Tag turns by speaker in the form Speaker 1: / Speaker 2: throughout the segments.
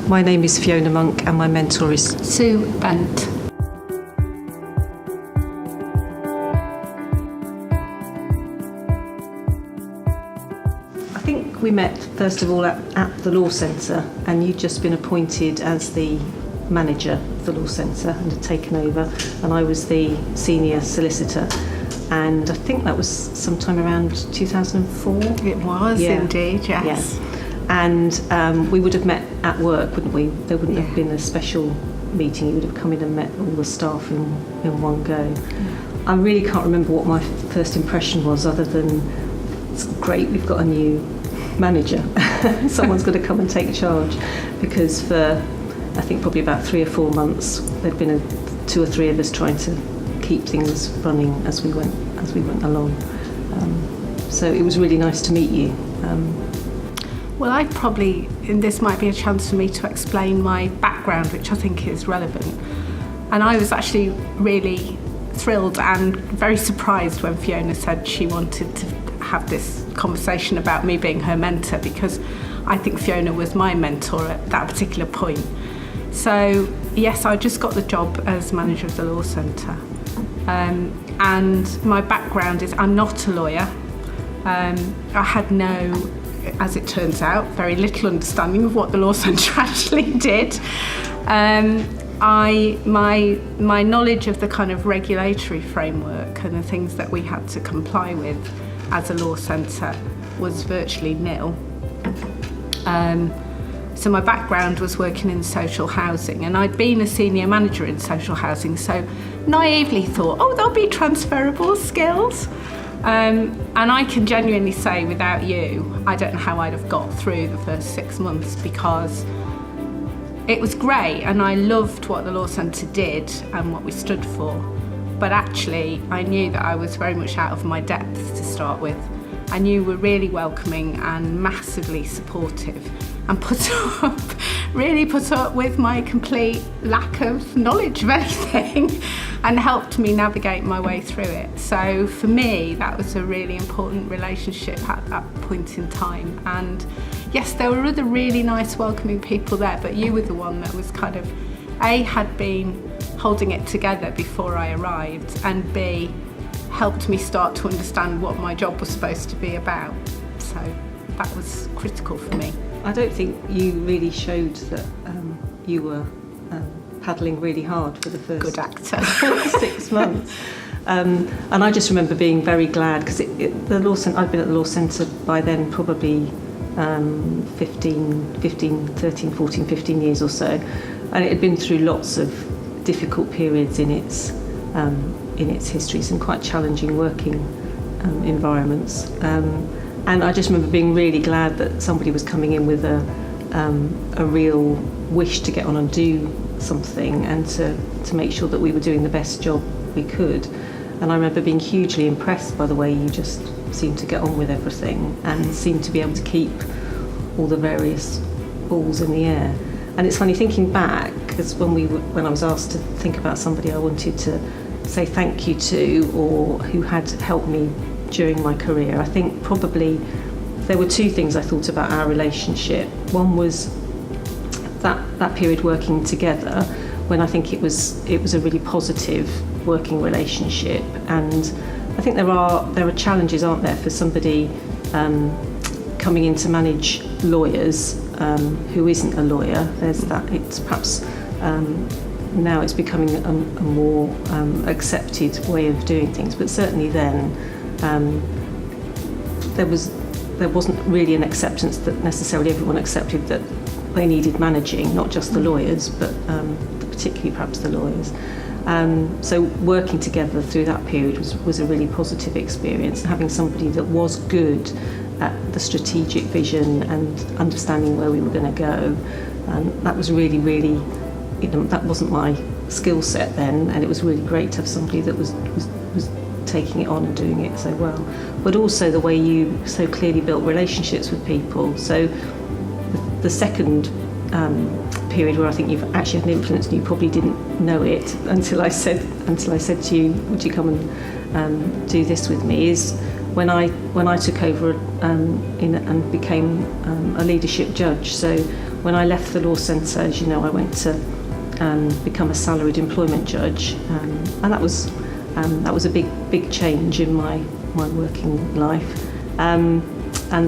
Speaker 1: My name is Fiona Monk and my mentor is
Speaker 2: Sue Bent.
Speaker 1: I think we met first of all at the law centre, and you'd just been appointed as the manager of the law centre and had taken over, and I was the senior solicitor, and I think that was sometime around 2004.
Speaker 2: It was indeed, yes.
Speaker 1: Yeah. And we would have met at work, wouldn't we? There wouldn't have been a special meeting. You would have come in and met all the staff in one go. Yeah. I really can't remember what my first impression was, other than it's great, we've got a new manager. Someone's got to come and take charge, because for I think probably about 3 or 4 months there'd been 2 or 3 of us trying to keep things running as we went along. So it was really nice to meet you.
Speaker 2: Well, and this might be a chance for me to explain my background, which I think is relevant. And I was actually really thrilled and very surprised when Fiona said she wanted to have this conversation about me being her mentor, because I think Fiona was my mentor at that particular point. So yes, I just got the job as manager of the law centre. And my background is I'm not a lawyer. I had no, as it turns out, very little understanding of what the law centre actually did. My knowledge of the kind of regulatory framework and the things that we had to comply with as a law centre was virtually nil. So my background was working in social housing, and I'd been a senior manager in social housing, so naively thought, there'll be transferable skills. And I can genuinely say, without you, I don't know how I'd have got through the first 6 months, because it was great and I loved what the law centre did and what we stood for. But actually, I knew that I was very much out of my depth to start with. And you were really welcoming and massively supportive, and really put up with my complete lack of knowledge of anything and helped me navigate my way through it. So for me, that was a really important relationship at that point in time. And yes, there were other really nice welcoming people there, but you were the one that was kind of, A, had been holding it together before I arrived, and B, helped me start to understand what my job was supposed to be about. So that was critical for me.
Speaker 1: I don't think you really showed that you were paddling really hard for the first
Speaker 2: good actor
Speaker 1: 6 months. And I just remember being very glad, because I'd been at the law centre by then probably 13, 14, 15 years or so, and it had been through lots of difficult periods in its history, some quite challenging working environments. And I just remember being really glad that somebody was coming in with a real wish to get on and do something, and to make sure that we were doing the best job we could. And I remember being hugely impressed by the way you just seemed to get on with everything and seemed to be able to keep all the various balls in the air. And it's funny thinking back, because when I was asked to think about somebody I wanted to say thank you to, or who had helped me during my career, I think probably there were 2 things I thought about our relationship. One was that period working together, when I think it was a really positive working relationship. And I think there are challenges, aren't there, for somebody coming in to manage lawyers who isn't a lawyer. There's that. It's perhaps now it's becoming a more accepted way of doing things, but certainly then there wasn't really an acceptance that necessarily everyone accepted that they needed managing, not just the lawyers, but particularly perhaps the lawyers. So working together through that period was a really positive experience, and having somebody that was good at the strategic vision and understanding where we were going to go, and that was really, really, that wasn't my skill set then, and it was really great to have somebody that was taking it on and doing it so well. But also the way you so clearly built relationships with people. So the second period where I think you've actually had an influence and you probably didn't know it until I said to you, would you come and do this with me, is when I took over and became a leadership judge. So when I left the law centre, as you know, I went to become a salaried employment judge, and that was a big change in my working life. And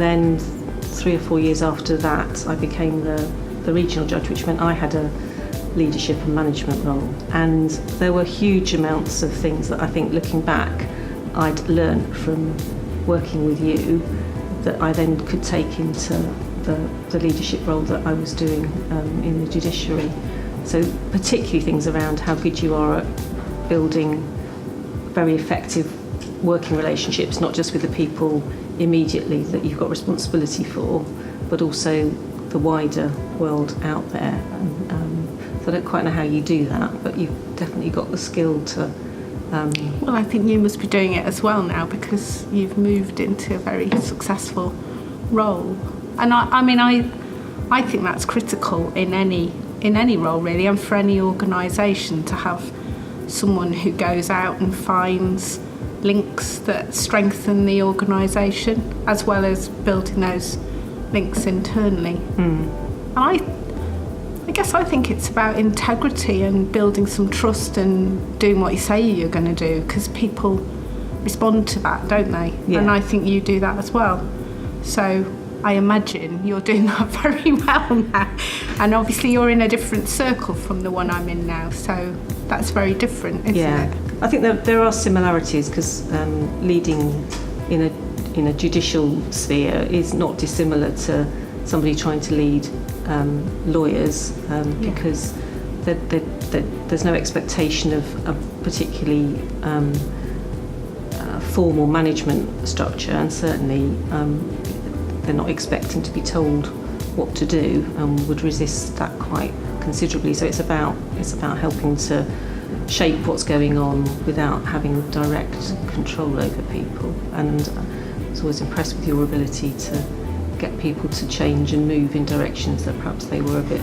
Speaker 1: then 3 or 4 years after that, I became the regional judge, which meant I had a leadership and management role. And there were huge amounts of things that I think, looking back, I'd learnt from working with you that I then could take into the leadership role that I was doing in the judiciary. So particularly things around how good you are at building very effective working relationships, not just with the people immediately that you've got responsibility for, but also the wider world out there. So I don't quite know how you do that, but you've definitely got the skill to...
Speaker 2: Well, I think you must be doing it as well now, because you've moved into a very successful role. And I think that's critical in any role, really, and for any organisation, to have someone who goes out and finds links that strengthen the organisation, as well as building those links internally. And I guess I think it's about integrity and building some trust and doing what you say you're going to do, because people respond to that, don't they?
Speaker 1: Yeah.
Speaker 2: And I think you do that as well. So I imagine you're doing that very well now. And obviously you're in a different circle from the one I'm in now, so that's very different, isn't it?
Speaker 1: I think there are similarities, because leading in a judicial sphere is not dissimilar to somebody trying to lead lawyers, because there's no expectation of a particularly formal management structure, and certainly they're not expecting to be told what to do, and would resist that quite considerably. So it's about helping to shape what's going on without having direct control over people. And I was always impressed with your ability to get people to change and move in directions that perhaps they were a bit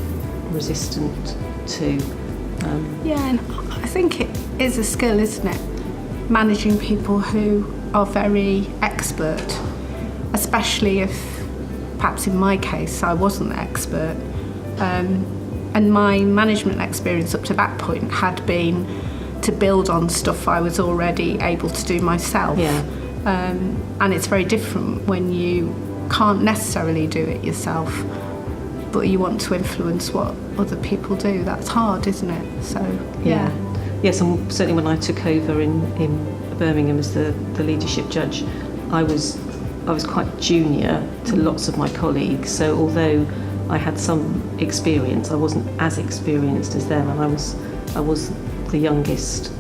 Speaker 1: resistant to.
Speaker 2: Yeah, and I think it is a skill, isn't it? Managing people who are very expert, especially if, perhaps in my case, I wasn't expert. And my management experience up to that point had been to build on stuff I was already able to do myself.
Speaker 1: Yeah.
Speaker 2: And it's very different when you can't necessarily do it yourself, but you want to influence what other people do. That's hard, isn't it? So, yeah.
Speaker 1: Yes, and certainly when I took over in Birmingham as the leadership judge, I was quite junior to lots of my colleagues. So although I had some experience, I wasn't as experienced as them, and I was the youngest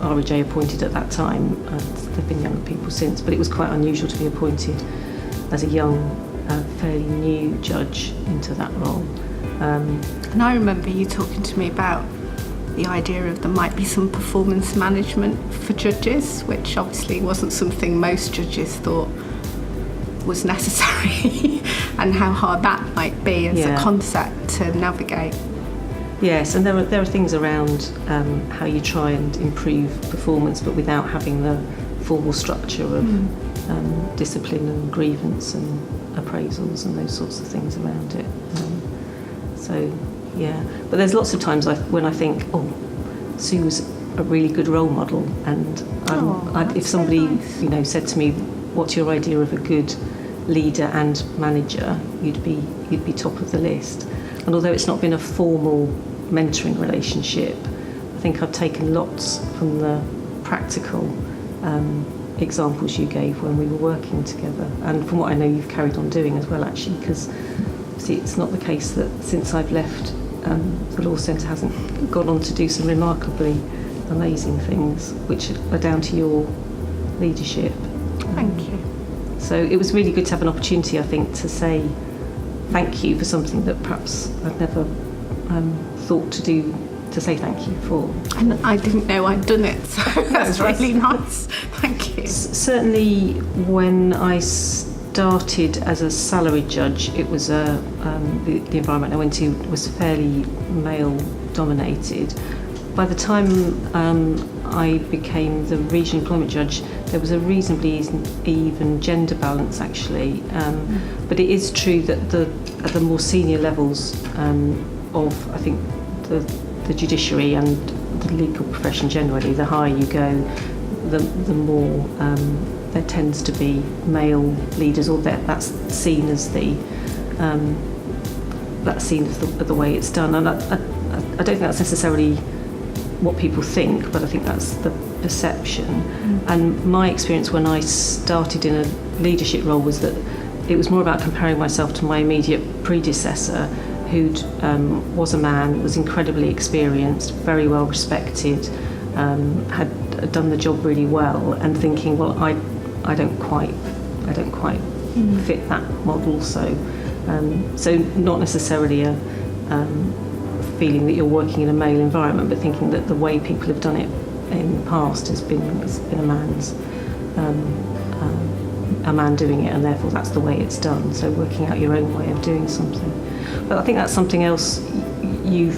Speaker 1: RJ appointed at that time. There've been younger people since, but it was quite unusual to be appointed as a young, fairly new judge into that role.
Speaker 2: And I remember you talking to me about the idea of there might be some performance management for judges, which obviously wasn't something most judges thought was necessary, and how hard that might be as a concept to navigate.
Speaker 1: Yes, and there are things around how you try and improve performance, but without having the formal structure of discipline and grievance and appraisals and those sorts of things around it. But there's lots of times when I think, Sue was a really good role model, and if somebody said to me, "What's your idea of a good leader and manager?" you'd be top of the list. And although it's not been a formal mentoring relationship, I think I've taken lots from the practical examples you gave when we were working together, and from what I know you've carried on doing as well, actually, because it's not the case that since I've left the law centre hasn't gone on to do some remarkably amazing things which are down to your leadership.
Speaker 2: Thank you.
Speaker 1: So it was really good to have an opportunity, I think, to say thank you for something that perhaps I'd never thought to say thank you for.
Speaker 2: And I didn't know I'd done it, so that's really nice. Thank you.
Speaker 1: Certainly when I started as a salaried judge, it was the environment I went to was fairly male dominated. By the time I became the regional employment judge, there was a reasonably even gender balance actually. But it is true that at the more senior levels of, I think, the judiciary and the legal profession generally, the higher you go, the more there tends to be male leaders, or that's seen as the way it's done. And I don't think that's necessarily what people think, but I think that's the perception. And my experience when I started in a leadership role was that it was more about comparing myself to my immediate predecessor, who was a man, was incredibly experienced, very well respected, had done the job really well, and thinking, well, I don't quite fit that model. So not necessarily a feeling that you're working in a male environment, but thinking that the way people have done it in the past has been a man doing it, and therefore that's the way it's done. So working out your own way of doing something. But I think that's something else you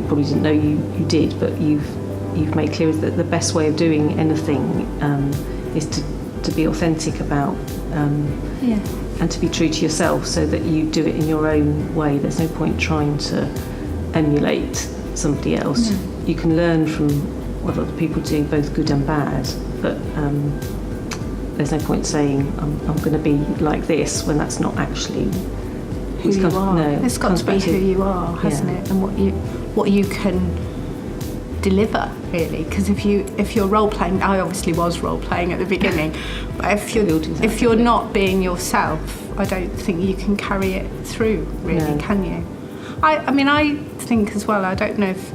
Speaker 1: probably didn't know you did, but you've made clear is that the best way of doing anything is to be authentic about and to be true to yourself, so that you do it in your own way. There's no point trying to emulate somebody else. You can learn from what other people do, both good and bad, but there's no point saying I'm going to be like this when that's not actually
Speaker 2: who you are. No, it's got to be who you are, hasn't it? And what you can deliver, really. Because if you're role playing, I obviously was role playing at the beginning, but if you're not being yourself, I don't think you can carry it through, really, can you? I mean, I think as well, I don't know if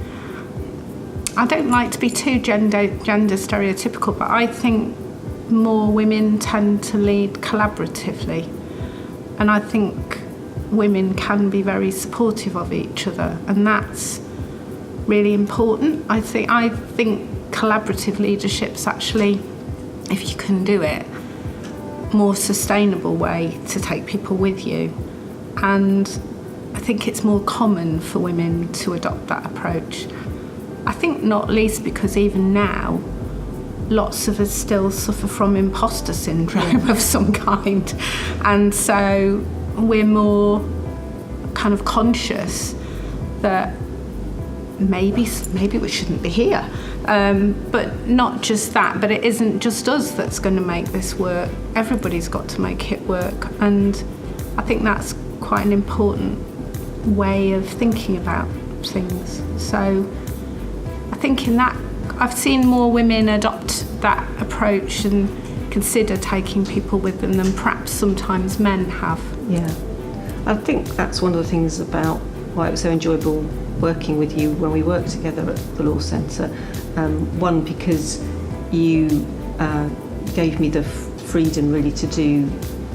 Speaker 2: I don't like to be too gender stereotypical, but I think more women tend to lead collaboratively, and I think women can be very supportive of each other, and that's really important. I think collaborative leadership's actually, if you can do it, more sustainable way to take people with you, and I think it's more common for women to adopt that approach. I think not least because even now lots of us still suffer from imposter syndrome of some kind, and so we're more kind of conscious that maybe we shouldn't be here, but not just that, but it isn't just us that's going to make this work. Everybody's got to make it work, and I think that's quite an important way of thinking about things. So I think in that I've seen more women adopt that approach and consider taking people with them than perhaps sometimes men have.
Speaker 1: Yeah, I think that's one of the things about why it was so enjoyable working with you when we worked together at the Law Centre. One, because you gave me the freedom really to do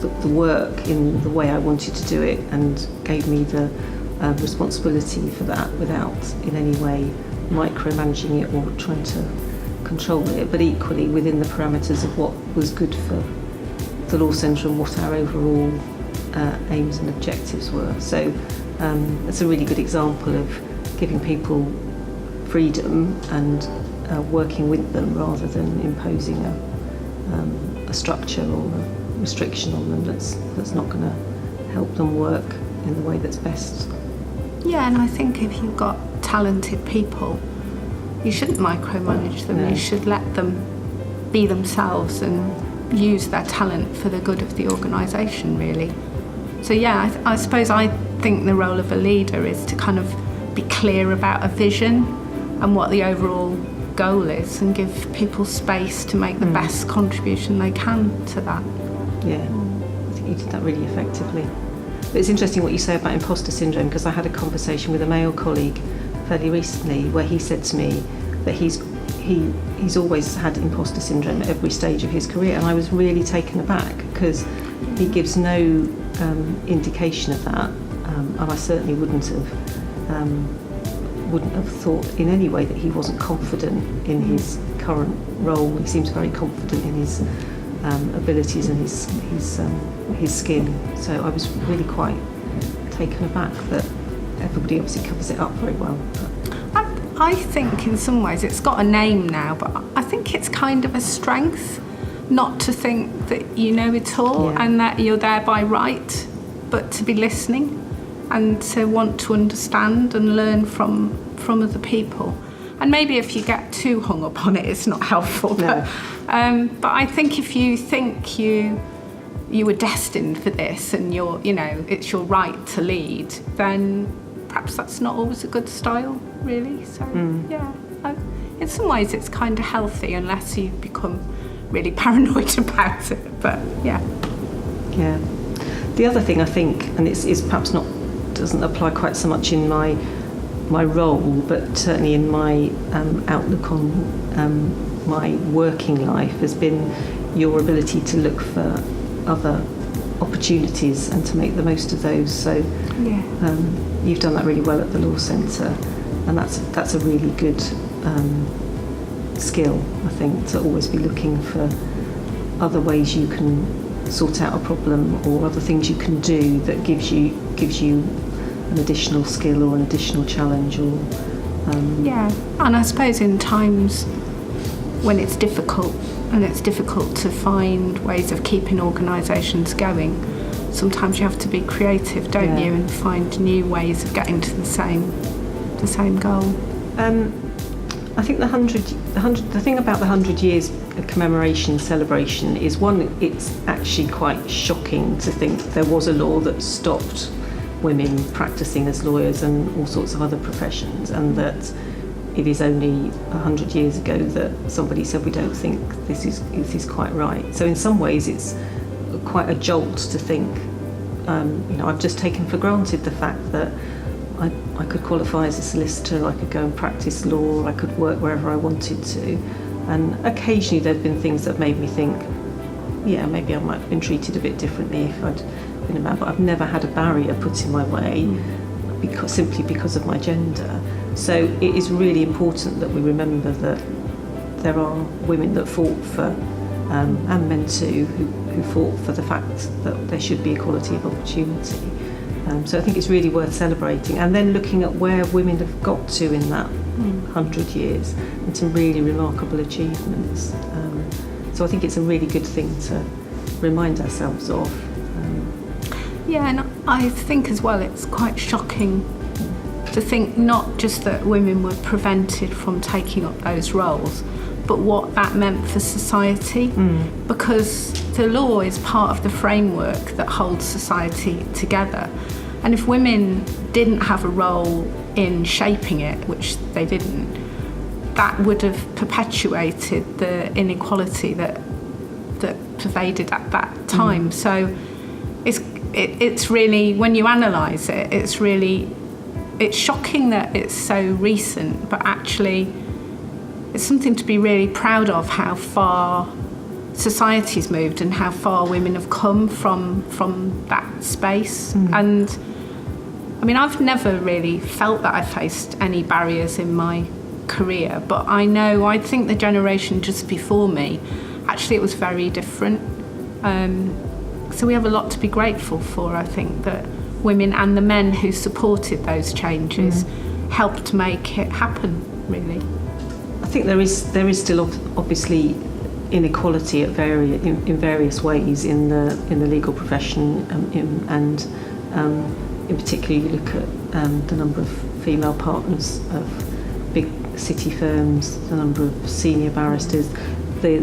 Speaker 1: the work in the way I wanted to do it, and gave me the responsibility for that without in any way micromanaging it or trying to control it, but equally within the parameters of what was good for the Law Centre and what our overall aims and objectives were. So it's a really good example of giving people freedom and working with them rather than imposing a structure or a restriction on them that's not going to help them work in the way that's best.
Speaker 2: Yeah, and I think if you've got talented people, you shouldn't micromanage them. No. You should let them be themselves and use their talent for the good of the organisation, really. So yeah, I suppose I think the role of a leader is to kind of be clear about a vision and what the overall goal is, and give people space to make the best contribution they can to that.
Speaker 1: Yeah, I think you did that really effectively. But it's interesting what you say about imposter syndrome, because I had a conversation with a male colleague fairly recently where he said to me that he's always had imposter syndrome at every stage of his career, and I was really taken aback because he gives no indication of that, and I certainly wouldn't have thought in any way that he wasn't confident in his current role. He seems very confident in his abilities and his skin. So I was really quite taken aback that everybody obviously covers it up very well.
Speaker 2: I think in some ways it's got a name now, but I think it's kind of a strength not to think that you know it all and that you're there by right, but to be listening and to want to understand and learn from other people. And maybe if you get too hung up on it, it's not helpful.
Speaker 1: No.
Speaker 2: But I think if you think you were destined for this and it's your right to lead, then perhaps that's not always a good style, really. So in some ways it's kind of healthy unless you become really paranoid about it. But yeah. The other thing I think, and it's perhaps doesn't apply quite so much in my role, but certainly in my outlook on my working life, has been your ability to look for other opportunities and to make the most of those. So you've done that really well at the Law Centre, and that's a really good skill, I think, to always be looking for other ways you can sort out a problem or other things you can do that gives you an additional skill or an additional challenge. Or and I suppose in times when it's difficult to find ways of keeping organisations going, sometimes you have to be creative, don't you, and find new ways of getting to the same goal.
Speaker 1: I think the thing about the 100 years commemoration celebration is, one, it's actually quite shocking to think there was a law that stopped women practicing as lawyers and all sorts of other professions, and that it is only 100 years ago that somebody said we don't think this is quite right. So in some ways it's quite a jolt to think, I've just taken for granted the fact that I could qualify as a solicitor, I could go and practice law, I could work wherever I wanted to. And occasionally there have been things that made me think, maybe I might have been treated a bit differently if I'd been a man, but I've never had a barrier put in my way simply because of my gender. So it is really important that we remember that there are women that fought for, and men too, who fought for the fact that there should be equality of opportunity. So I think it's really worth celebrating, and then looking at where women have got to in that 100 years, and some really remarkable achievements. So I think it's a really good thing to remind ourselves of.
Speaker 2: And I think as well it's quite shocking to think not just that women were prevented from taking up those roles, but what that meant for society, because the law is part of the framework that holds society together. And if women didn't have a role in shaping it, which they didn't, that would have perpetuated the inequality that pervaded at that time. So it's really, when you analyse it, it's shocking that it's so recent, but actually it's something to be really proud of, how far society's moved and how far women have come from that space. And I mean, I've never really felt that I faced any barriers in my career, but I think the generation just before me, actually it was very different. So we have a lot to be grateful for, I think, that women and the men who supported those changes helped make it happen, really.
Speaker 1: I think there is still obviously inequality in various ways in the legal profession, and in particular you look at the number of female partners of big city firms, the number of senior barristers, the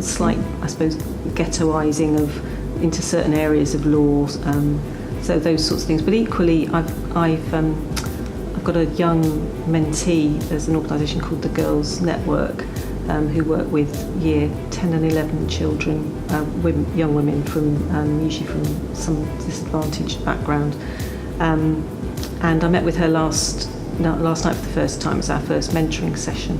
Speaker 1: slight, I suppose, ghettoising into certain areas of law, so those sorts of things. But equally, I've got a young mentee. There's an organisation called the Girls Network, who work with year 10 and 11 children, young women from usually from some disadvantaged background. And I met with her last night for the first time. It was our first mentoring session.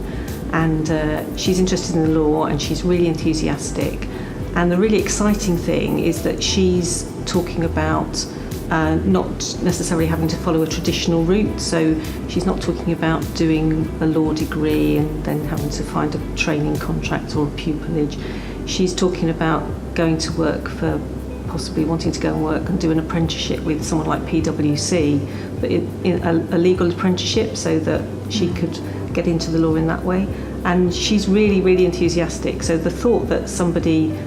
Speaker 1: And she's interested in the law and she's really enthusiastic. And the really exciting thing is that she's talking about not necessarily having to follow a traditional route. So she's not talking about doing a law degree and then having to find a training contract or a pupillage. She's talking about going to work for possibly wanting to go and work and do an apprenticeship with someone like PwC, but in a legal apprenticeship, so that she could get into the law in that way. And she's really, really enthusiastic. So the thought that somebody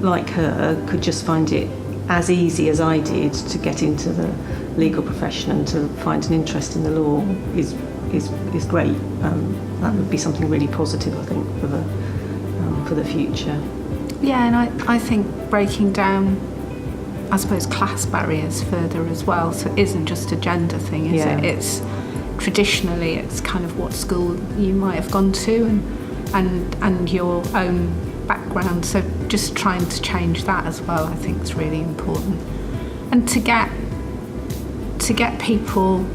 Speaker 1: like her could just find it as easy as I did to get into the legal profession and to find an interest in the law is great. That would be something really positive, I think, for the future.
Speaker 2: Yeah, and I think breaking down, I suppose, class barriers further as well. So it isn't just a gender thing, is it? It's traditionally, it's kind of what school you might have gone to and your own background. So just trying to change that as well, I think, is really important. And to get people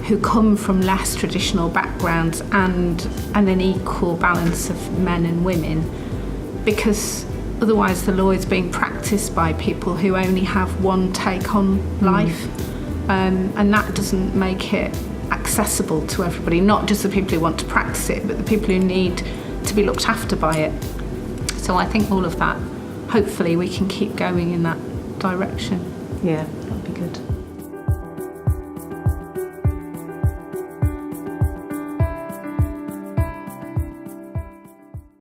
Speaker 2: who come from less traditional backgrounds and an equal balance of men and women, because otherwise the law is being practiced by people who only have one take on life, and that doesn't make it accessible to everybody, not just the people who want to practice it, but the people who need to be looked after by it. So I think all of that, hopefully we can keep going in that direction.
Speaker 1: Yeah, that'd be good.